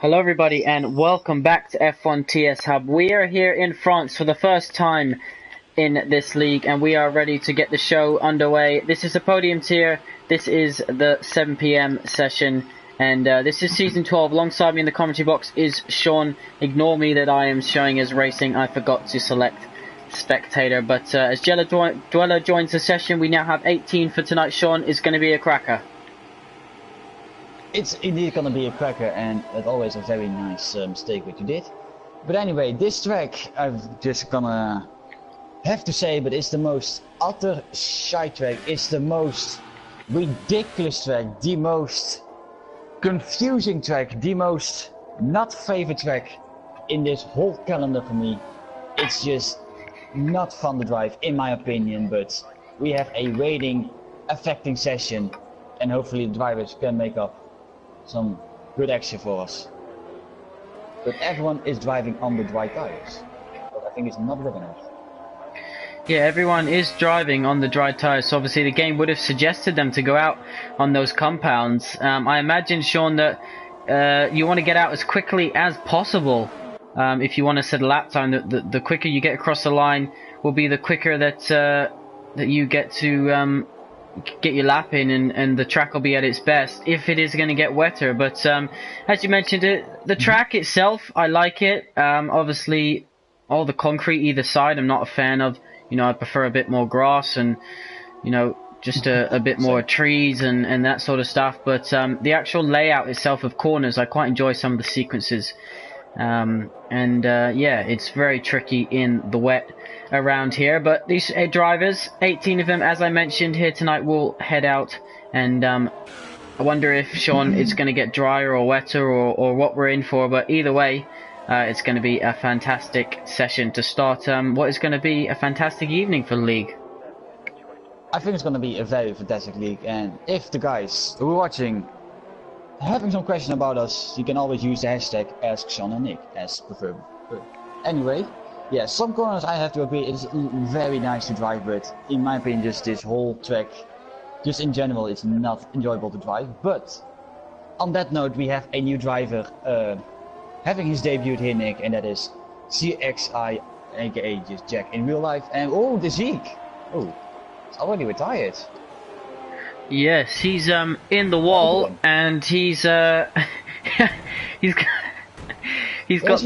Hello everybody and welcome back to F1 TS Hub. We are here in France for the first time in this league and we are ready to get the show underway. This is the Podium tier, this is the 7 PM session and this is season 12. Alongside me in the commentary box is Sean. Ignore me that I am showing as racing, I forgot to select spectator, but as Dweller joins the session we now have 18 for tonight. Sean, is going to be a cracker. It's indeed gonna be a cracker, and it's always a very nice mistake what you did. But anyway, this track I'm just gonna have to say, but it's the most utter shite track. It's the most ridiculous track, the most confusing track, the most not favorite track in this whole calendar for me. It's just not fun to drive, in my opinion. But we have a rating affecting session, and hopefully the drivers can make up some good action for us. But everyone is driving on the dry tires, but I think it's not big enough. Yeah, everyone is driving on the dry tires, so obviously the game would have suggested them to go out on those compounds. I imagine, Sean, that you want to get out as quickly as possible. If you want to set a lap time, the quicker you get across the line will be the quicker that that you get to get your lap in, and the track will be at its best if it is going to get wetter. But as you mentioned, the track itself, I like it. Obviously all the concrete either side I'm not a fan of. You know, I prefer a bit more grass and, you know, just a bit more trees and that sort of stuff. But the actual layout itself of corners, I quite enjoy some of the sequences. Yeah, it's very tricky in the wet around here, but these drivers, 18 of them, as I mentioned here tonight, will head out, and I wonder if, Sean, it's going to get drier or wetter or what we're in for. But either way, it's going to be a fantastic session to start what is going to be a fantastic evening for the league. I think it's going to be a very fantastic league, and if the guys who are watching having some question about us, you can always use the hashtag Ask Sean and Nick, as preferred. Anyway, yeah, some corners I have to agree it's very nice to drive, but in my opinion, just this whole track, just in general, it's not enjoyable to drive. But on that note, we have a new driver having his debut here, Nick, and that is CXI, aka just Jack in real life. And oh, the Zeke! Oh, it's already retired. Yes, he's in the wall, and he's he's got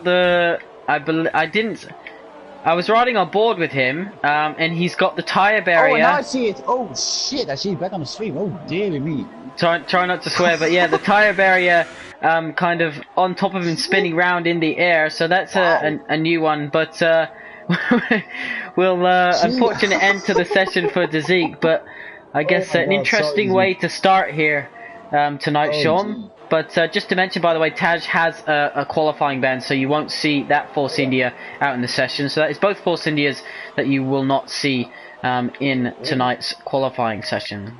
the I was riding on board with him, and he's got the tire barrier. Oh, now I see it. Oh shit, I see it back on the stream. Oh dear me. Try not to swear, but yeah, the tire barrier kind of on top of him, spinning round in the air. So that's a new one, but we'll unfortunate end to the session for Zeke, but I guess an interesting way to start here tonight, Sean. But just to mention, by the way, Taj has a qualifying ban, so you won't see that Force India out in the session. So that is both Force Indias that you will not see in tonight's qualifying session.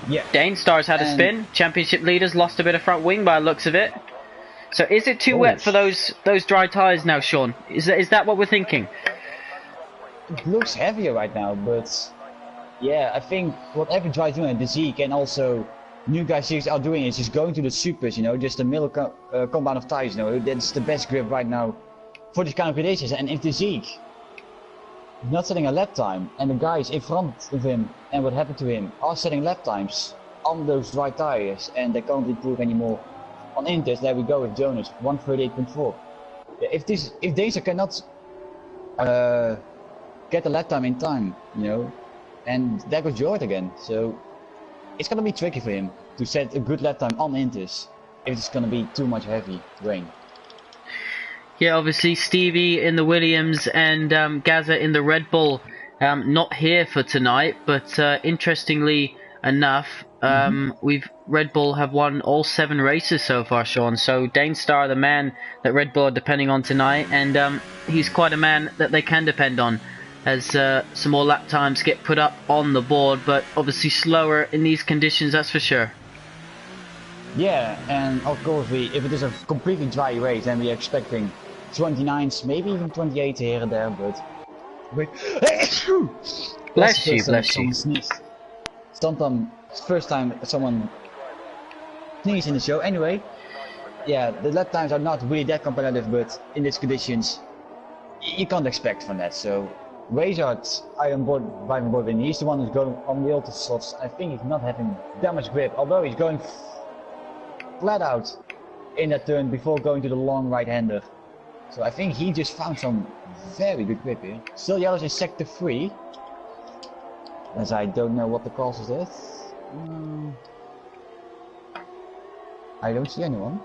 Yeah. Dane Star's had a spin. Championship leaders lost a bit of front wing by the looks of it. So is it too wet for those dry tyres now, Sean? Is that what we're thinking? It looks heavier right now, but yeah, I think what every driver doing, the Zeke and also new guys are doing is just going to the supers, you know, just the middle compound of tires, you know, that's the best grip right now for these kind of conditions. And if the Zeke not setting a lap time, and the guys in front of him and what happened to him are setting lap times on those dry tires, and they can't improve anymore on Inters, there we go with Jonas, 138.4. Yeah, if Dazer cannot get the lap time in time, you know, and there goes George again, so it's gonna be tricky for him to set a good lap time on Inters if it's gonna be too much heavy rain. Yeah, obviously Stevie in the Williams and Gaza in the Red Bull not here for tonight, but interestingly enough, Red Bull have won all 7 races so far, Sean. So Dane Star, the man that Red Bull are depending on tonight, and he's quite a man that they can depend on, as some more lap times get put up on the board, but obviously slower in these conditions, that's for sure. Yeah, and of course if it is a completely dry race, then we're expecting 29s, maybe even 28 here and there, but bless you. Sometimes first time someone sneezed in the show. Anyway, yeah, the lap times are not really that competitive, but in these conditions, you can't expect from that. So, Ricard, I am right on board with him. He's the one who's going on the ultra softs. I think he's not having that much grip, although he's going flat out in that turn before going to the long right-hander. So I think he just found some very good grip here. Still yellows in sector 3. As I don't know what the cause is that. I don't see anyone.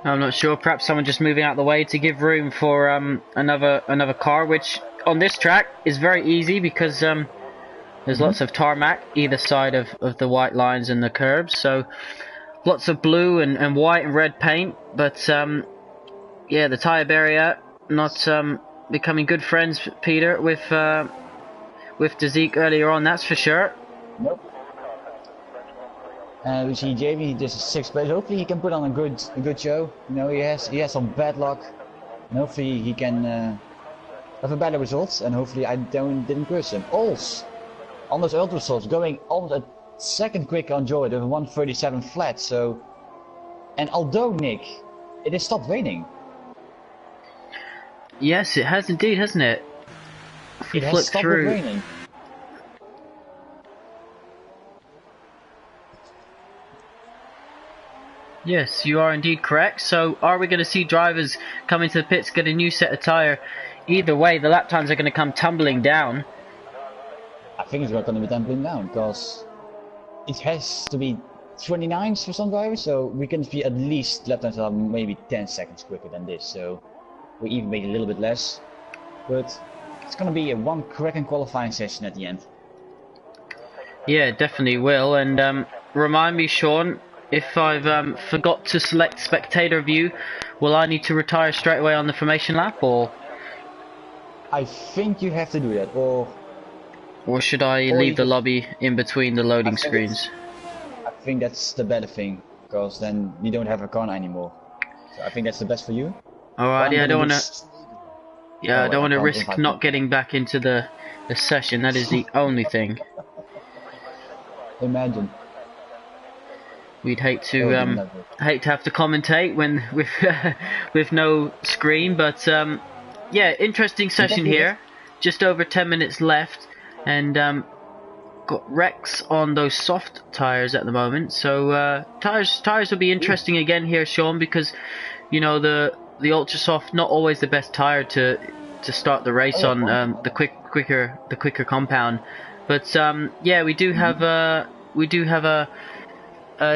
I'm not sure. Perhaps someone just moving out of the way to give room for another car, which on this track is very easy because there's lots of tarmac either side of the white lines and the curbs. So lots of blue and white and red paint. But yeah, the tyre barrier not becoming good friends, Peter, with Dzik earlier on. That's for sure. Nope. We see Jamie just 6th place. Hopefully he can put on a good show. You know, he has some bad luck, and hopefully he can have a better result. And hopefully I didn't curse him. Ols on those ultra results going almost a second quicker on Joy with 1:37 flat. So, and although Nick, it has stopped raining. Yes, it has indeed, hasn't it? If you flip through. Raining. Yes, you are indeed correct. So are we going to see drivers come into the pits, get a new set of tyre? Either way, the lap times are going to come tumbling down. I think it's not going to be tumbling down because it has to be 29s for some drivers, so we can be at least lap times are maybe 10 seconds quicker than this. So we even made a little bit less, but it's going to be a one cracking qualifying session at the end. Yeah, definitely will. And remind me, Sean, if I've forgot to select spectator view, will I need to retire straight away on the formation lap, or? I think you have to do that, or should I leave the lobby in between the loading screens? I think that's the better thing, because then you don't have a car anymore. So I think that's the best for you. Alright, yeah, I don't want to. Yeah, I don't want to risk not getting back into the session. That is the only thing. Imagine. We'd hate to have to commentate when with no screen, but yeah, interesting session here. Just over 10 minutes left, and got wrecks on those soft tires at the moment. So tires will be interesting again here, Sean, because you know the ultra soft not always the best tire to start the race on, the quicker compound. But yeah, we do have a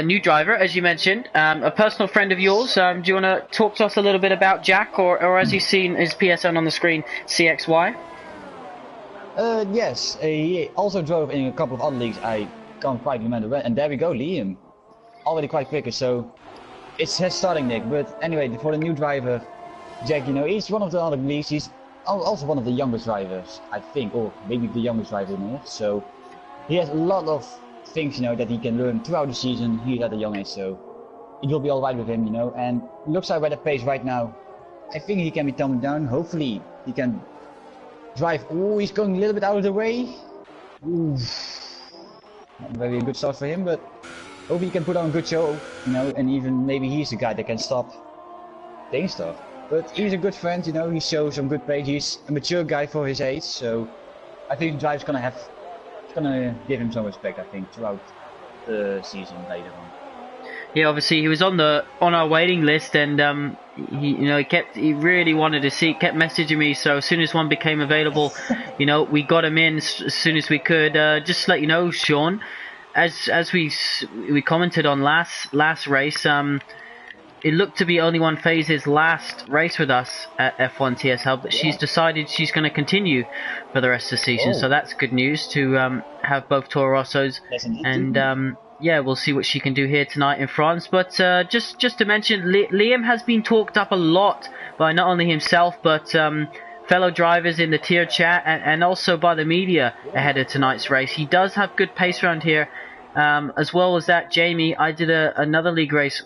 new driver, as you mentioned, a personal friend of yours. Do you want to talk to us a little bit about Jack, or as you've seen his PSN on the screen, CXY? Yes, he also drove in a couple of other leagues. I can't quite remember when. And there we go, Liam, already quite quicker. So it's his starting, Nick. But anyway, for the new driver, Jack, you know, he's one of the other leagues. He's also one of the youngest drivers, I think, or maybe the youngest driver in here. So he has a lot of things, you know, that he can learn throughout the season. He's at a young age, so it will be all right with him, you know. And looks like by the pace right now, I think he can be tumbling down. Hopefully he can drive. Oh, he's going a little bit out of the way. Ooh, not very good start for him, but hopefully he can put on a good show, you know. And even maybe he's the guy that can stop Dane stuff. But he's a good friend, you know. He shows some good pace. He's a mature guy for his age, so I think the drive's gonna give him some respect, I think, throughout the season later on. Yeah, obviously he was on our waiting list, and he really wanted to see, kept messaging me. So as soon as one became available, you know, we got him in as soon as we could. Just to let you know, Sean, as we commented on last race, it looked to be only one phase's last race with us at F1 TSL, but she's decided she's going to continue for the rest of the season. So that's good news to have both Toro Rossos, and yeah, we'll see what she can do here tonight in France. But just to mention, Liam has been talked up a lot by not only himself, but fellow drivers in the tier chat, and also by the media ahead of tonight's race. He does have good pace around here. As well as that, Jamie, I did another league race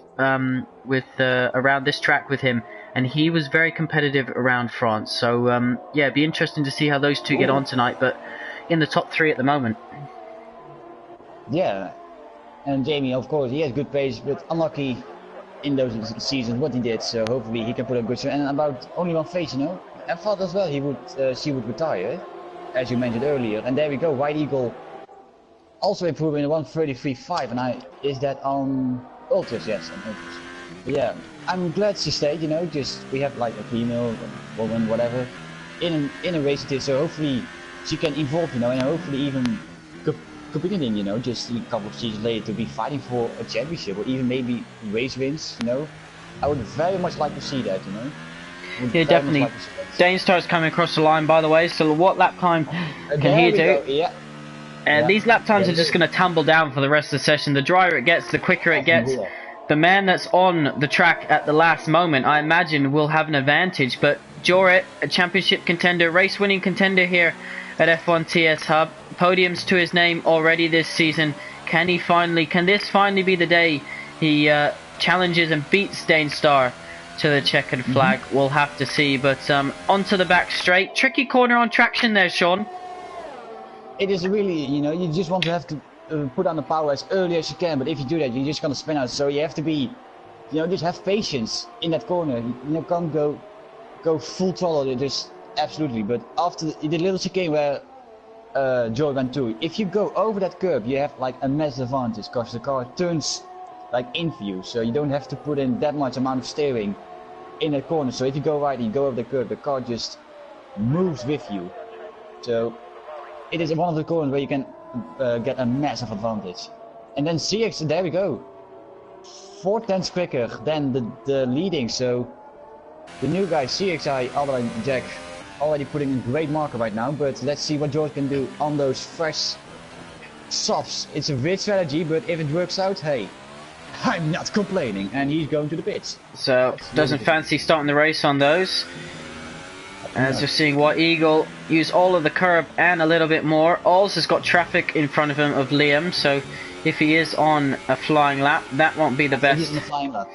with around this track with him, and he was very competitive around France. So yeah, it'd be interesting to see how those two get on tonight, but in the top 3 at the moment. Yeah, and Jamie, of course, he has good pace, but unlucky in those seasons what he did, so hopefully he can put a good show. And about only one face, you know, I thought as well she would retire, as you mentioned earlier. And there we go, White Eagle also improving in 133.5, and is that on Ultras? Yes, on Ultras. But yeah, I'm glad she stayed, you know, just we have like a female, a woman, whatever, in a race it is, so hopefully she can evolve, you know, and hopefully even competing, you know, just a couple of seasons later to be fighting for a championship or even maybe race wins, you know. I would very much like to see that, you know. Yeah, definitely. Like Danestar's coming across the line, by the way, so what lap time can he do? Go. Yeah. And these lap times are just going to tumble down for the rest of the session. The drier it gets, the quicker it gets. The man that's on the track at the last moment, I imagine, will have an advantage. But Jorit, a championship contender, race-winning contender here at F1 TS Hub. Podiums to his name already this season. Can this finally be the day he challenges and beats Danestar to the checkered flag? We'll have to see. But onto the back straight. Tricky corner on traction there, Sean. It is really, you know, you just want to have to put on the power as early as you can, but if you do that, you're just gonna spin out. So you have to be, you know, just have patience in that corner. You know, can't go full throttle, just absolutely. But after the little chicane where Joy went to, if you go over that curb, you have like a massive advantage because the car turns like in for you, so you don't have to put in that much amount of steering in that corner. So if you go right and you go over the curb, the car just moves with you. So it is one of the corners where you can get a massive advantage. And then CX, there we go, 4/10 quicker than the leading. So the new guy CXI, Alderaan Jack, already putting a great marker right now. But let's see what George can do on those fresh softs. It's a weird strategy, but if it works out, hey, I'm not complaining. And he's going to the pits. So doesn't fancy starting the race on those. As we're seeing White Eagle use all of the curb and a little bit more. Alls has got traffic in front of him of Liam, so if he is on a flying lap, that won't be the best. He's on the flying lap.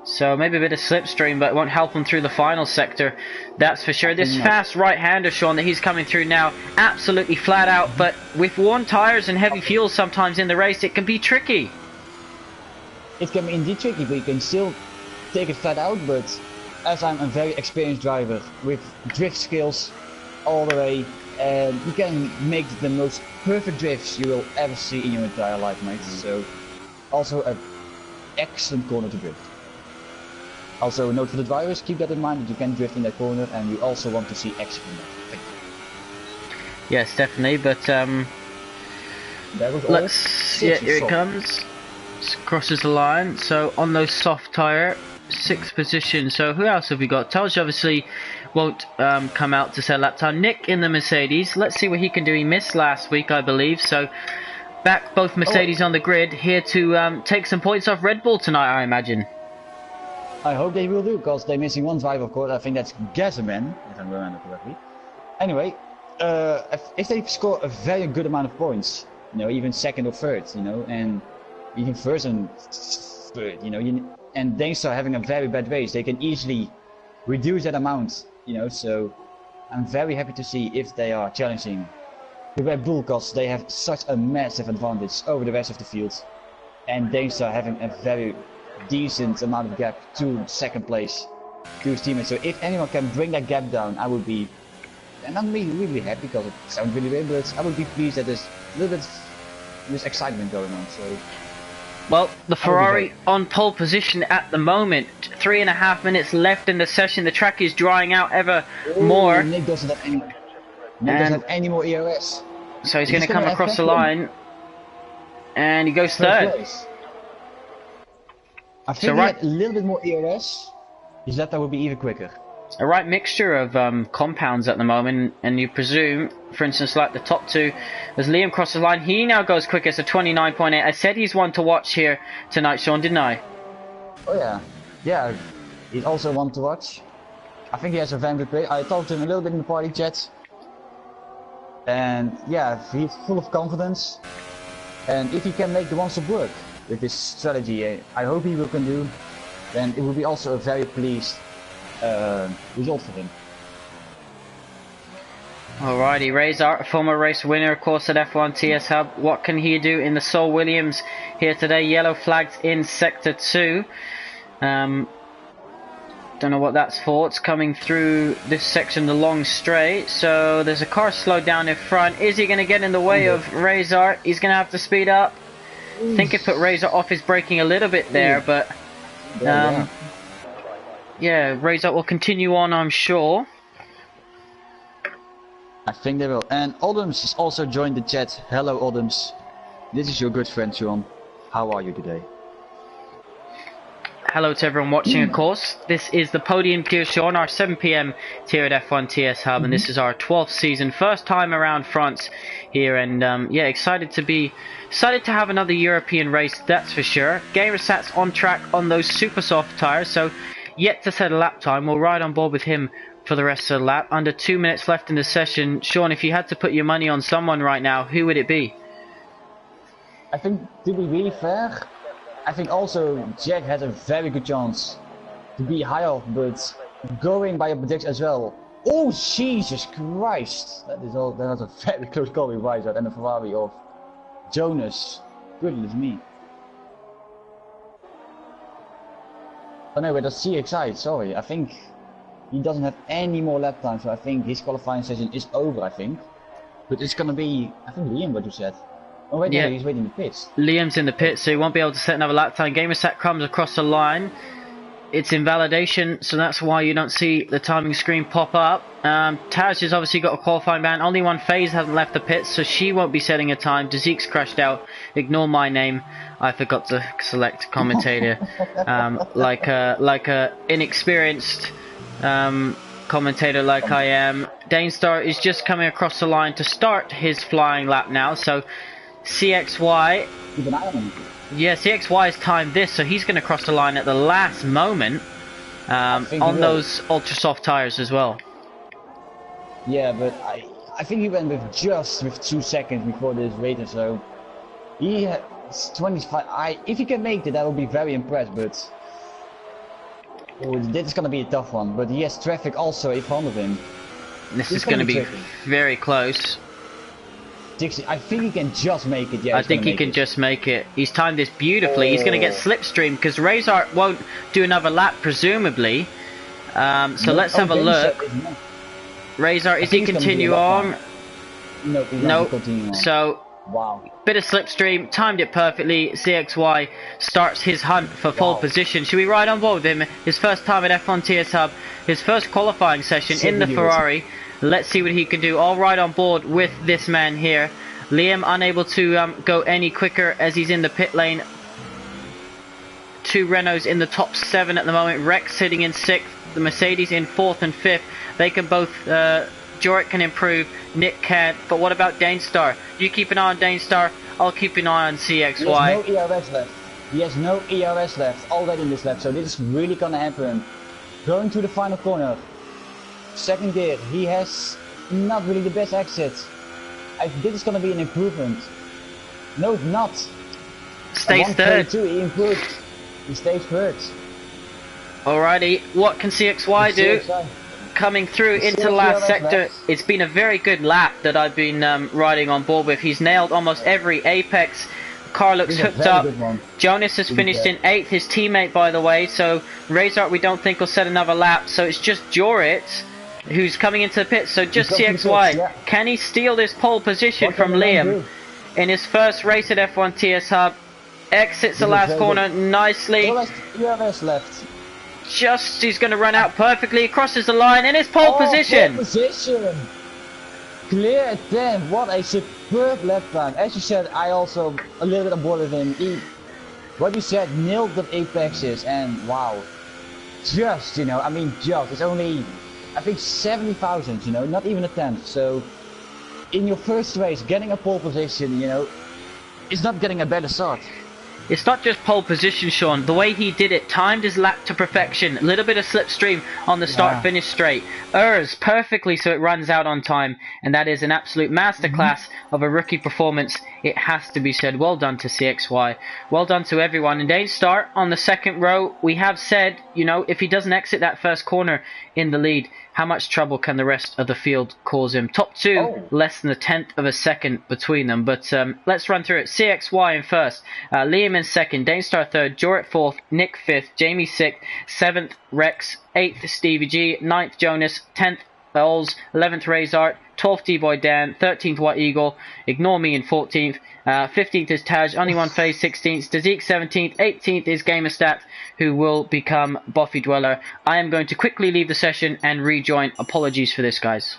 So maybe a bit of slipstream, but it won't help him through the final sector, that's for sure. This fast right-hander, Sean, that he's coming through now, absolutely flat out, but with worn tyres and heavy fuel sometimes in the race, it can be tricky. It can be indeed tricky, but you can still take it flat out. But as I'm a very experienced driver with drift skills all the way, and you can make the most perfect drifts you will ever see in your entire life, mate. So also an excellent corner to drift. Also a note for the drivers, keep that in mind that you can drift in that corner, and we also want to see action in that. Thank you. Yes, definitely, but let's, yeah, here it comes. Crosses the line, so on those soft tyre, 6th position. So who else have we got? Telj obviously won't come out to set lap time. Nick in the Mercedes, let's see what he can do. He missed last week, I believe, so back both Mercedes on the grid, here to take some points off Red Bull tonight, I imagine. I hope they will do, because they're missing one driver, of course. I think that's Gazaman, if I remember correctly. Anyway, if they score a very good amount of points, you know, even 2nd or 3rd, you know, and even 1st and 3rd, you know, and Danestar having a very bad race, they can easily reduce that amount, you know. So I'm very happy to see if they are challenging the Red Bull, because they have such a massive advantage over the rest of the field, and Danestar having a very decent amount of gap to 2nd place to his teammates. So if anyone can bring that gap down, I would be, and I'm really happy, because it sounds really weird, but I would be pleased that there's a little bit of excitement going on. So. Well, the Ferrari on pole position at the moment. 3.5 minutes left in the session. The track is drying out ever more. Nick doesn't have any more ERS. So he's going to come across the line, and he goes 3rd. I think so, right, a little bit more ERS. His lap time would be even quicker. A right mixture of compounds at the moment, and you presume, for instance, like the top two, as Liam crosses the line, he now goes quickest at 29.8. I said he's one to watch here tonight, Sean, didn't I? Oh yeah, yeah, he's also one to watch. I think he has a very good play. I talked to him a little bit in the party chat, and yeah, he's full of confidence. And if he can make the one-stop work with this strategy, I hope he will can do, then it will be also a very pleased result for him. Alrighty, Razor, former race winner, of course, at F1 TS Hub. What can he do in the Sol Williams here today? Yellow flags in Sector 2. Don't know what that's for. It's coming through this section, the long straight. So there's a car slowed down in front. Is he going to get in the way of Ricard? He's going to have to speed up. I think it put Ricard off his braking a little bit there, but yeah, Ricard will continue on, I'm sure. I think they will. And Odums has also joined the chat. Hello Odums. This is your good friend Sean. How are you today? Hello to everyone watching, of course. This is the Podium tier show on our 7 PM tier at F1 TS Hub, and this is our 12th season, first time around France here, and yeah, excited to have another European race, that's for sure. Gamersat's on track on those super soft tires, so yet to set a lap time. We'll ride on board with him for the rest of the lap. Under 2 minutes left in the session. Sean, if you had to put your money on someone right now, who would it be? I think, to be really fair, I think also Jack has a very good chance to be higher, but going by a prediction as well. Oh Jesus Christ! That was a very close call with Ricard and the Ferrari of Jonas. Goodness me. Oh no, wait, that's CXI, sorry. I think he doesn't have any more lap time, so I think his qualifying session is over, I think. But it's gonna be, I think Liam, what you said. Oh wait, yeah. No, he's waiting in the pits. Liam's in the pits, so he won't be able to set another lap time. Gamersat comes across the line. It's invalidation, so that's why you don't see the timing screen pop up. Taz has obviously got a qualifying ban. Only one FaZe hasn't left the pits, so she won't be setting a time. Dazeek's crashed out. Ignore my name. I forgot to select commentator. like a inexperienced commentator like I am. Danestar is just coming across the line to start his flying lap now, so CXY, yeah, CXY has timed this, so he's going to cross the line at the last moment on those ultra soft tires as well. Yeah, but I think he went with 2 seconds before this rater, so he has 25. If he can make it, that would be very impressed. But this is going to be a tough one. But he has traffic also in front of him. This is going to be very close. I think he can just make it. Yeah, I think he can just make it. He's timed this beautifully. He's going to get slipstream because Ricard won't do another lap, presumably. So let's have a look. Ricard, is he continue on? No, he's not continue on. So, wow. Bit of slipstream, timed it perfectly. CXY starts his hunt for pole position. Should we ride on board with him? His first time at F1 TS Hub, his first qualifying session in the Ferrari. Let's see what he can do. I'll ride on board with this man here. Liam unable to go any quicker as he's in the pit lane. 2 Renaults in the top 7 at the moment. Rex sitting in 6th. The Mercedes in 4th and 5th. They can both... Jorik can improve. Nick can't. But what about Danestar? You keep an eye on Danestar. I'll keep an eye on CXY. He has no ERS left. He has no ERS left already in this lap. So this is really gonna happen. Going to the final corner. Second gear, he has not really the best exit. This is going to be an improvement. No, not. Stays third. He improved. He stays third. Alrighty, what can CXY do? Coming through into the last sector. It's been a very good lap that I've been riding on board with. He's nailed almost every apex. Car looks hooked up. Jonas has finished in 8th, his teammate by the way. So Ricard we don't think will set another lap. So it's just Jorit who's coming into the pits, so just CXY. Can he steal this pole position from Liam in his first race at F1 TS Hub? Exits the last corner nicely. Left. Just, he's going to run out perfectly, crosses the line in his pole position. Pole position. Clear at 10. What a superb lap time. As you said, I also a little bit on board with him. What you said, nailed the apexes, and wow. Just, you know, I mean, just, it's only, I think 70,000, you know, not even a tenth. So, in your first race, getting a pole position, you know, it's not getting a better start. It's not just pole position, Sean. The way he did it, timed his lap to perfection. A little bit of slipstream on the start-finish straight. Errs perfectly so it runs out on time. And that is an absolute masterclass of a rookie performance. It has to be said. Well done to CXY. Well done to everyone. And Danestar on the second row. We have said, you know, if he doesn't exit that first corner in the lead, how much trouble can the rest of the field cause him? Top 2, less than a tenth of a second between them. But let's run through it. CXY in first, Liam in second, Danestar third, Jorit fourth, Nick fifth, Jamie sixth, seventh Rex, 8th Stevie G, 9th Jonas, 10th Ols, 11th Razart, 12th D-Boy Dan, 13th White Eagle, Ignore Me in 14th, 15th is Taj, Only One Phase 16th, Dazik 17th, 18th is Gamerstat, who will become Boffy Dweller. I am going to quickly leave the session and rejoin. Apologies for this, guys.